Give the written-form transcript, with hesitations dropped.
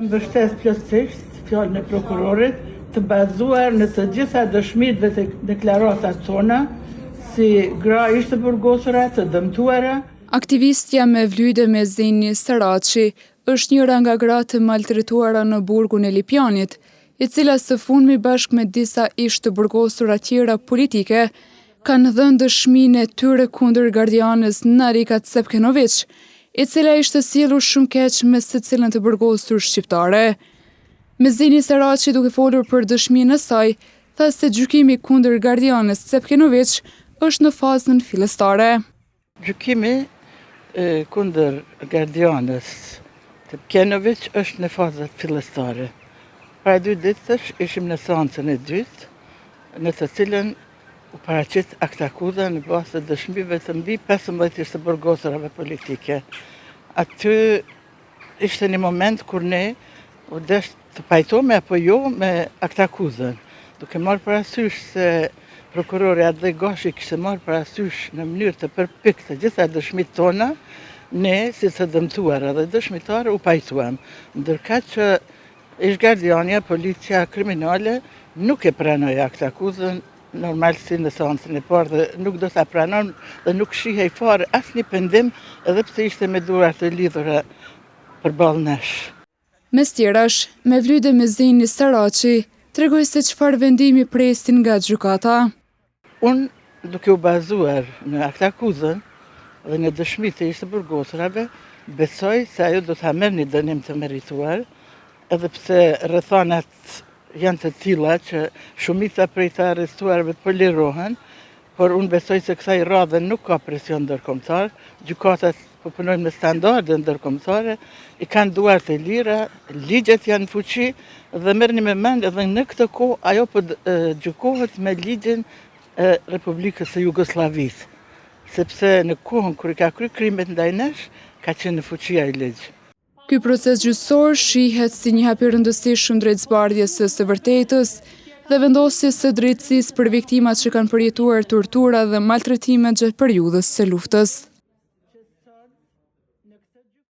Mbështes plotësisht fjalën e prokurorit të bazuar në të gjitha dëshmitë dhe deklaratat tona si gra ishte burgosura, të dëmtuara. Aktivistja me vlyde Mezeni Saraçi është njëra nga gratë maltretuara në burgun e Lipjanit, i cila së fundmi bashkë me disa ish të burgosura tjera politike kanë dhënë dëshminë e tyre kundër gardianes Narika Tsepkenović, i cila ishte sjellur shumë keq me secilën të burgosur shqiptare. Mezeni Saraçi, duke folur për dëshminë e saj, tha se gjykimi kundër gardianes Tsepkenović është në fazën fillestare. Gjykimi kundër gardianes Tsepkenović është në fazën fillestare. Para 2 ditësh ishim në seancën e dytë, në të cilën u paraqit aktakuza në bazë të dëshmive të mbi 15 ishte burgosurave politike. Aty ishte një moment kur ne u desh të pajtohemi apo jo me aktakuzën, duke marrë parasysh se prokurori Adhe Gashi kishte marrë parasysh në mënyrë të përpikt të gjitha dëshmitë tona, ne si të dëmtuara dhe dëshmitarë u pajtuam, ndërkaq që ish-gardiania, policia kriminale nuk e pranoi aktakuzën normal si në seancën e parë dhe nuk do ta pranon dhe nuk shihej fare asnjë pendim edhe pse ishte me durat të lidhura përballë nesh. Mes tjerash, me vlyde Mezeni Saraçi tregoi se çfarë vendimi presin nga gjykata. Unë duke u bazuar në aktakuzën dhe në dëshmitë e ishte burgosurave, besoj se ajo do ta merr një dënim të merituar, edhe pse rrethanat janë të tilla që shumica prej të arrestuarve po lirohen, por unë besoj se kësaj radhe nuk ka presion ndërkombëtar, gjykatat po punojnë me standarde ndërkombëtare, i kanë duart e lira, ligjet janë në fuqi dhe merrni me mend edhe në këtë kohë ajo po gjykohet me ligjin e Republikës së Jugosllavisë, sepse në kohën kur i ka kryer krimet ndaj nesh, ka qenë në fuqi ai ligj. Ky proces gjyqësor shihet si një hapërirëndësi shumë drejtëzbardhjes së vërtetës dhe vendosjes së drejtësisë për viktimat që kanë përjetuar tortura dhe maltretime gjatë periudhës së luftës.